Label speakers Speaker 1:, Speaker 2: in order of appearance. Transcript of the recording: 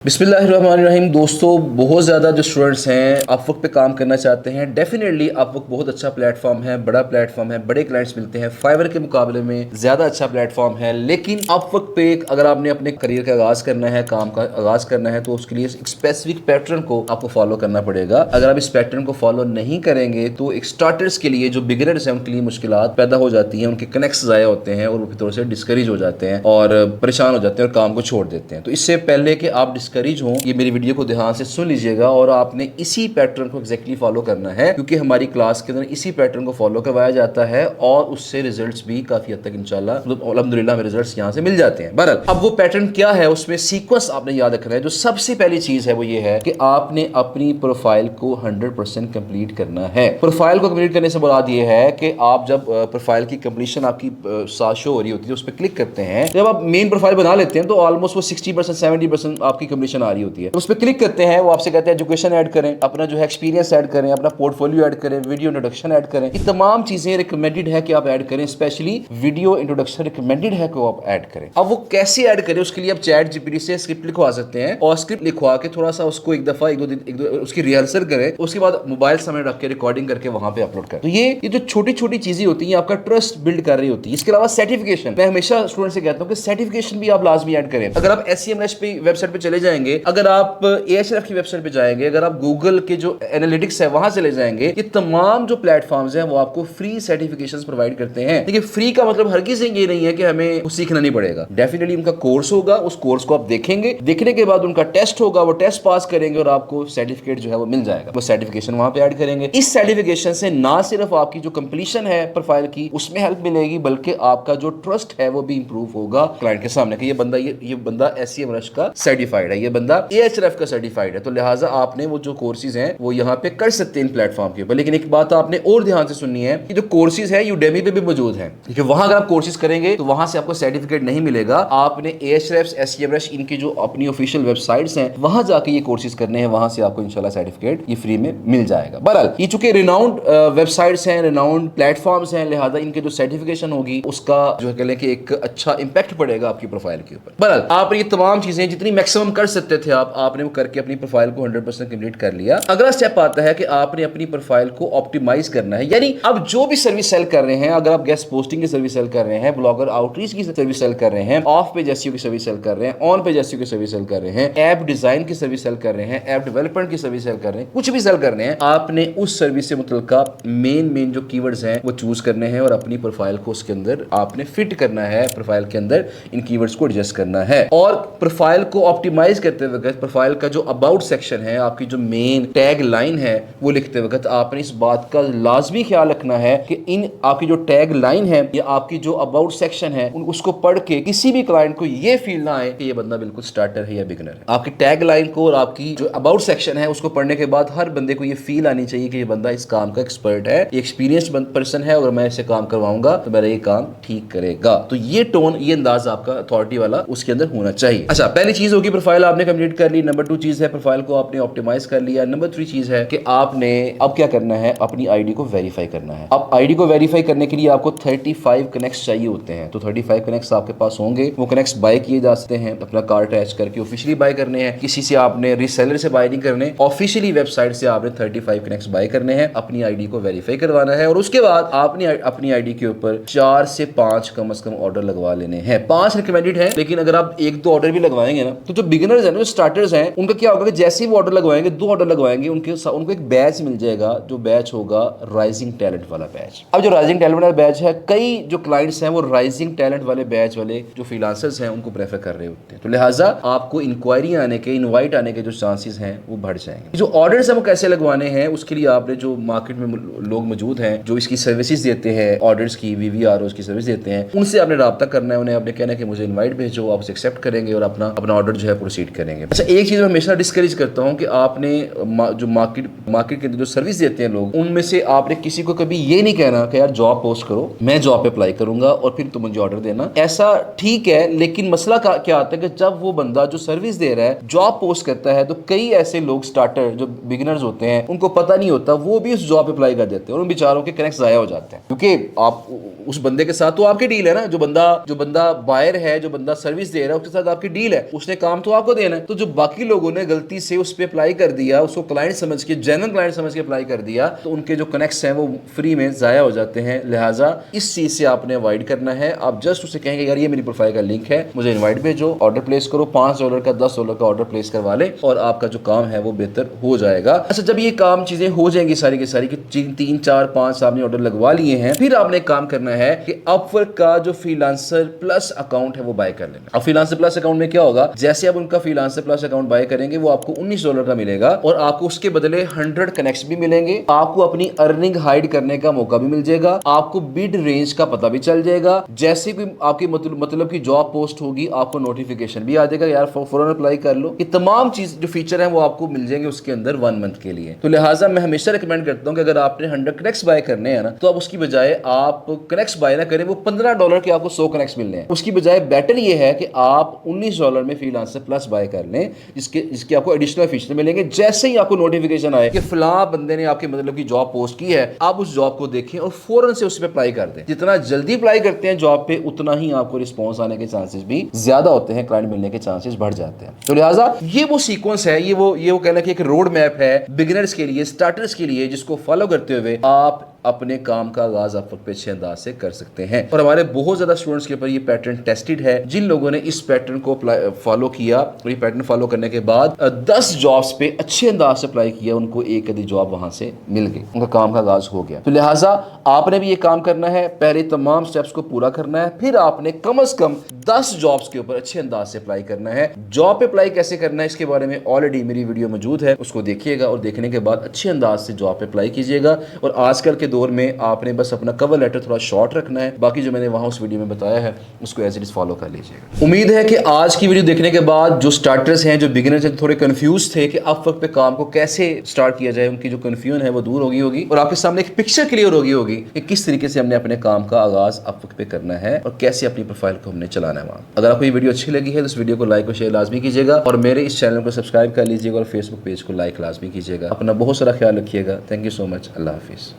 Speaker 1: बिस्मिल्लाहिर्रहमानिर्रहीम। दोस्तों, बहुत ज़्यादा जो स्टूडेंट्स हैं अपवर्क पे काम करना चाहते हैं, डेफिनेटली अपवर्क बहुत अच्छा प्लेटफॉर्म है, बड़ा प्लेटफॉर्म है, बड़े क्लाइंट्स मिलते हैं, फाइवर के मुकाबले में ज़्यादा अच्छा प्लेटफॉर्म है। लेकिन अपवर्क पे अगर आपने अपने करियर का आगाज़ करना है, काम का आगाज़ करना है, तो उसके लिए एक स्पेसिफिक पैटर्न को आपको फॉलो करना पड़ेगा। अगर आप इस पैटर्न को फॉलो नहीं करेंगे तो एक स्टार्टर्स के लिए, जो बिगिनर्स हैं, उनके लिए मुश्किलात पैदा हो जाती हैं, उनके कनेक्ट्स ज़ाया होते हैं और वो थोड़े से डिस्करेज हो जाते हैं और परेशान हो जाते हैं और काम को छोड़ देते हैं। तो इससे पहले कि आप डिस्करेज हो, ये मेरी वीडियो को ध्यान से सुन लीजिएगा और आपने इसी पैटर्न को एग्जैक्टली फॉलो करना है, क्योंकि हमारी क्लास के अंदर इसी पैटर्न को फॉलो करवाया जाता है और उससे रिजल्ट्स भी काफी हद तक इंशाल्लाह अल्हम्दुलिल्लाह में रिजल्ट्स यहां से मिल जाते हैं। बहरहाल, अब वो पैटर्न क्या है, उसमें सीक्वेंस आपने याद रखना है। जो सबसे पहली चीज है वो ये है कि आपने अपनी प्रोफाइल को 100% कंप्लीट करना है। प्रोफाइल को कंप्लीट करने से मुराद ये है कि आप जब प्रोफाइल की कंप्लीशन आपकी साथ शो हो रही होती है, उस पर क्लिक करते हैं, जब आप मेन प्रोफाइल बना लेते हैं तो ऑलमोस्ट वो 60% 70% आपकी कंप्लीशन आ रही होती है। तो उस पर क्लिक करते हैं, वो आपसे कहते हैं एजुकेशन ऐड करें, अपना जो है एक्सपीरियंस ऐड करें, अपना पोर्टफोलियो ऐड करें, वीडियो इंट्रोडक्शन ऐड करें। ये तमाम चीजें रिकमेंडेड है कि आप ऐड करें, स्पेशली वीडियो इंट्रोडक्शन रिकमेंडेड है कि आप ऐड करें। अब वो कैसे ऐड करें, उसके लिए आप चैट जीपीटी से स्क्रिप्ट लिखवा सकते हैं और स्क्रिप्ट लिखवा के थोड़ा सा उसको एक दफा एक दो उसकी रिहर्सल करें, उसके बाद मोबाइल सामने रख के रिकॉर्डिंग करके वहां पे अपलोड करें। तो ये जो छोटी छोटी चीजें होती हैं आपका ट्रस्ट बिल्ड कर रही होती है। इसके अलावा सर्टिफिकेशन, मैं हमेशा स्टूडेंट से कहता हूं कि सर्टिफिकेशन भी आप लाजमी ऐड करें। अगर आप SEMrush पे वेबसाइट पे चले जाएंगे, अगर आप AHRF की वेबसाइट पे जाएंगे, अगर आप गूगल के जो एनालिटिक्स है वहां चले जाएंगे, ये तमाम जो प्लेटफॉर्म्स हैं वो आपको फ्री सर्टिफिकेशंस प्रोवाइड करते हैं। देखिए, फ्री का मतलब हरगिज़ ये नहीं है कि हमें कुछ सीखना नहीं पड़ेगा। डेफिनेटली उनका कोर्स होगा, उस कोर्स को आप देखेंगे, देखने के बाद उनका टेस्ट होगा, वो टेस्ट पास करेंगे और आपको सर्टिफिकेट जो है वो मिल जाएगा। वो सर्टिफिकेशन वहां पे ऐड करेंगे। इस सर्टिफिकेशन से ना सिर्फ आपकी जो कंप्लीशन है प्रोफाइल की उसमें हेल्प मिलेगी, बल्कि आपका जो ट्रस्ट है वो भी इंप्रूव होगा क्लाइंट के सामने कि ये बंदा SEMrush का सर्टिफाइड है, ये बंदा AHRF का सर्टिफाइड है। तो लिहाजा आपने वो जो कोर्सेज हैं वो यहाँ पे कर सकते हैं इन प्लेटफॉर्म के ऊपर। लेकिन एक बात आपने और ध्यान से सुननी है कि जो कोर्सेज है यूडेमी पे भी मौजूद है, क्योंकि वहां अगर आप कोर्सेज करेंगे तो वहां से आपको सर्टिफिकेट नहीं मिलेगा। आपने AHRF SEMrush इनकी जो अपनी ऑफिशियल वेबसाइट्स हैं वहां जाके ये कोर्सेज करने हैं, वहां से आपको इंशाल्लाह सर्टिफिकेट ये फ्री में मिल जाएगा। बहरहाल, ये चूंकि रिनाउंड वेबसाइट्स हैं, रिनाउंड प्लेटफॉर्म्स हैं, लिहाजा इनके जो सर्टिफिकेशन होगी उसका जो कह लें कि एक अच्छा इंपैक्ट पड़ेगा आपकी प्रोफाइल के ऊपर। बहरहाल, आप ये तमाम चीजें जितनी मैक्सिमम कर सकते थे आपने वो करके अपनी प्रोफाइल को 100% कंप्लीट कर लिया। अगला स्टेप आता है कि आपने अपनी प्रोफाइल को ऑप्टिमाइज करना है। यानी अब जो भी सर्विस सेल कर रहे हैं, अगर आप गेस्ट पोस्टिंग की सर्विस सेल कर रहे हैं, ब्लॉगर आउटरीच की सर्विस सेल कर रहे हैं, ऑफ पेज SEO की सर्विस सेल कर रहे हैं, ऑन पेज SEO की सर्विस सेल कर रहे हैं, ऐप डिजाइन की सर्विस सेल कर रहे हैं, ऐप डेवलपमेंट की सर्विस सेल कर रहे हैं, कुछ भी सेल कर रहे हैं, आपने उस सर्विस से मुतल्लिका मेन जो कीवर्ड्स हैं वो चूज करने हैं और अपनी प्रोफाइल को उसके अंदर आपने फिट करना है। प्रोफाइल के अंदर इन कीवर्ड्स को एडजस्ट करना है और प्रोफाइल को ऑप्टिमाइज करते वक्त प्रोफाइल का जो अबाउट सेक्शन है, आपकी जो मेन टैग लाइन है, वो लिखते वक्त आपने इस बात का लाजमी ख्याल रखना है कि इन आपकी जो टैग लाइन है या आपकी जो अबाउट सेक्शन है उसको पढ़ के किसी भी क्लाइंट को ये फील ना आए कि ये बंदा बिल्कुल स्टार्टर है या बिगनर है। आपकी टैग लाइन को और आपकी जो अबाउट सेक्शन है उसको पढ़ने के बाद हर बंदे को ये फील आनी चाहिए कि ये बंदा इस काम का एक्सपर्ट है, एक्सपीरियंस्ड पर्सन है, और मैं इसे काम करवाऊंगा तो मेरा ये काम ठीक करेगा। तो ये टोन, ये अंदाज आपका अथॉरिटी वाला उसके अंदर होना चाहिए। अच्छा, पहली चीज होगी प्रोफाइल आपने कंप्लीट कर ली। नंबर 2 चीज है प्रोफाइल को आपने ऑप्टिमाइज कर लिया। नंबर 3 चीज है कि आपने अब क्या करना है, अपनी आईडी को वेरीफाई करना है। अब आईडी को वेरीफाई करने के लिए आपको 35 कनेक्ट्स चाहिए होते हैं। तो 35 कनेक्ट्स आपके पास होंगे, वो कनेक्ट्स बाय किए जा सकते हैं, अपना कार्ड अटैच करके ऑफिशियली बाय करने हैं। किसी से आपने रीसेलर से बाय नहीं करने, ऑफिशियली वेबसाइट से आपने 35 कनेक्ट्स बाय करने हैं, अपनी आईडी को वेरीफाई करवाना है और उसके बाद आपने अपनी आईडी के ऊपर 4 से 5 कम से कम ऑर्डर लगवा लेने हैं। 5 रिकमेंडेड है, लेकिन अगर आप 1-2 ऑर्डर भी लगवाएंगे ना, तो जो बिगिनर्स हैं, जो स्टार्टर्स हैं, उनका क्या होगा कि जैसे ही वो ऑर्डर लगवाएंगे, 2 ऑर्डर लगवाएंगे, उनको एक बैच मिल जाएगा, जो बैच होगा राइजिंग टैलेंट वाला बैच। अब जो राइजिंग टैलेंट वाला बैच है, कई जो क्लाइंट्स हैं वो राइजिंग टैलेंट वाले बैच वाले जो फ्रीलांसर्स हैं उनको प्रेफर कर रहे होते हैं। तो लिहाजा आपको इंक्वायरी आने के, इनवाइट आने के जो चांसेस हैं वो बढ़ जाएंगे। जो ऑर्डर्स हैं वो कैसे लगवाने हैं, उसके लिए आपने जो मार्केट में लोग मौजूद हैं जो इसकी सर्विसेज देते हैं, ऑर्डर्स की, VVROs की सर्विस देते हैं, उनसे आपने राब्ता करना है। उन्हें आपने कहना है कि मुझे इनवाइट भेजो, आप उसे एक्सेप्ट करेंगे और अपना ऑर्डर जो है प्रोसीड करेंगे। अच्छा, एक चीज मैं हमेशा डिस्करेज करता हूं कि आपने जो मार्केट के अंदर जो सर्विस देते हैं लोग, उनमें से आपने किसी को कभी ये नहीं कहना कि यार जॉब पोस्ट करो, मैं जॉब पे अप्लाई करूंगा और फिर तुम मुझे ऑर्डर देना। ऐसा ठीक है, लेकिन मसला क्या आता है कि जब वो बंदा जो सर्विस दे रहा है जॉब पोस्ट करता है, तो कई ऐसे लोग स्टार्टर जो बिगिनर्स होते हैं उनको पता नहीं होता, वो भी उस जॉब पे अप्लाई कर देते हैं और उन बेचारों के कनेक्ट जाया हो जाते हैं। क्योंकि आप उस बंदे के साथ तो आपकी डील है ना, जो बंदा बायर है, जो बंदा सर्विस दे रहा है, उसके साथ आपकी डील है, उसने काम तो आपको आपको देना है। तो जो बाकी लोगों ने गलती से उस पर अप्लाई कर दिया, उसको क्लाइंट समझ के, जेन्युइन क्लाइंट समझ के अप्लाई कर दिया, तो उनके जो कनेक्ट्स हैं वो फ्री में जाया हो जाते हैं। लिहाजा इस चीज से आपने अवॉइड करना है। आप जस्ट उसे कहेंगे यार ये मेरी प्रोफाइल का लिंक है, मुझे इनवाइट भेजो, ऑर्डर प्लेस करो, $5 का $10 का ऑर्डर प्लेस करवा ले और आपका जो काम है वो बेहतर हो जाएगा। अच्छा, जब ये काम चीजें हो जाएंगी सारी की सारी, 3 4 5 आपने ऑर्डर लगवा लिए हैं, फिर आपने काम करना है कि अपवर्क का जो फ्रीलांसर प्लस अकाउंट है वो बाय कर लेना। अब फ्रीलांसर प्लस अकाउंट में क्या होगा, जैसे आप उनका फ्रीलांसर प्लस अकाउंट बाय करेंगे वो आपको $19 का मिलेगा और आपको उसके बदले 100 कनेक्ट्स भी मिलेंगे, आपको अपनी अर्निंग हाइड करने का मौका भी मिल जाएगा, आपको बिड रेंज का पता भी चल जाएगा। जैसे कोई आपकी मतलब की जॉब पोस्ट होगी आपको नोटिफिकेशन भी आ जाएगा, यार फौरन अप्लाई कर लो। ये तमाम चीज जो फीचर है वो आपको मिल जाएंगे उसके अंदर 1 मंथ के लिए। तो लिहाजा मैं हमेशा रिकमेंड करता हूं कि अगर आपने 100 कनेक्ट्स बाय करने हैं ना, तो आप उसकी बजाय आप कनेक्ट्स बाय ना करें, वो $15 के आपको 100 कनेक्ट्स मिलने हैं। उसकी बजाय बेटर ये है कि आप $19 में फ्रीलांसर प्लस बाय कर लें, जिसके आपको एडिशनल फीचर मिलेंगे। जैसे ही आपको नोटिफिकेशन आए कि फलां बंदे ने आपके मतलब की जॉब पोस्ट की है, आप उस जॉब को देखें और फौरन से उस पर अप्लाई कर दें। जितना जल्दी अप्लाई करते हैं जॉब पे, उतना ही आपको रिस्पॉन्स आने के चांसेस भी ज्यादा होते हैं, क्लाइंट मिलने के चांसेस बढ़ जाते हैं। तो लिहाजा ये वो सीक्वेंस है, ये वो कहना कि एक रोड मैप है बिगिनर्स के लिए, स्टार्टर्स के लिए, जिसको फॉलो करते हुए आप अपने काम का आगाज अपवर्क पे अच्छे अंदाज से कर सकते हैं। और हमारे बहुत ज्यादा स्टूडेंट्स के ऊपर ये पैटर्न टेस्टेड है। जिन लोगों ने इस पैटर्न को फॉलो किया और ये पैटर्न फॉलो करने के बाद 10 जॉब्स पे अच्छे अंदाज से अप्लाई किया, उनको एक आधी जॉब वहां से मिल गई, उनका काम का आगाज हो गया। तो लिहाजा आपने भी ये काम करना है, पहले तमाम स्टेप्स को पूरा करना है, फिर आपने कम से कम 10 जॉब्स के ऊपर अच्छे अंदाज से अप्लाई करना है। जॉब पे अप्लाई कैसे करना है इसके बारे में ऑलरेडी मेरी वीडियो मौजूद है, उसको देखिएगा और देखने के बाद अच्छे अंदाज से जॉब पे अप्लाई कीजिएगा। और आजकल के दौर में आपने बस अपना कवर लेटर थोड़ा शॉर्ट रखना है, बाकी जो मैंने वहां उस वीडियो में बताया है उसको एज इट इज फॉलो कर लीजिएगा। उम्मीद है कि आज की वीडियो देखने के बाद जो स्टार्टर्स हैं, जो बिगिनर्स हैं, थोड़े कंफ्यूज थे कि अपवर्क पे काम को कैसे स्टार्ट किया जाए, उनकी जो कंफ्यूजन है वो दूर होगी और आपके सामने एक पिक्चर क्लियर होगी कि किस तरीके से हमने अपने काम का आगाज अपवर्क पे करना है और कैसे अपनी प्रोफाइल को हमने चलाना है वहां। अगर आपको ये वीडियो अच्छी लगी है तो इस वीडियो को लाइक और शेयर लाजमी कीजिएगा और मेरे इस चैनल को सब्सक्राइब कर लीजिएगा और फेसबुक पेज को लाइक लाजमी कीजिएगा। अपना बहुत सारा ख्याल रखिएगा। Thank you so much. Allah Hafiz.